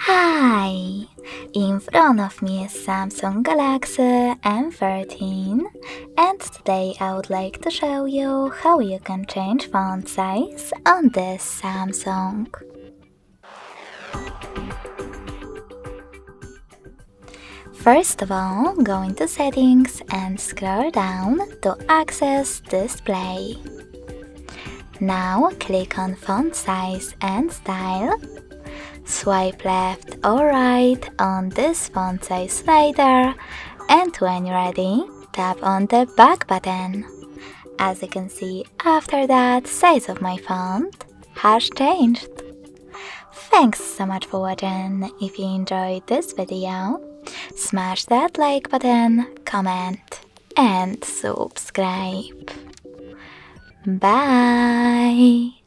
Hi! In front of me is Samsung Galaxy M14 and today I would like to show you how you can change font size on this Samsung. First of all, go into settings and scroll down to access display. Now click on font size and style. Swipe left or right on this font size slider, and when you're ready, tap on the back button. As you can see, after that, size of my font has changed. Thanks so much for watching. If you enjoyed this video, smash that like button, comment and subscribe. Bye!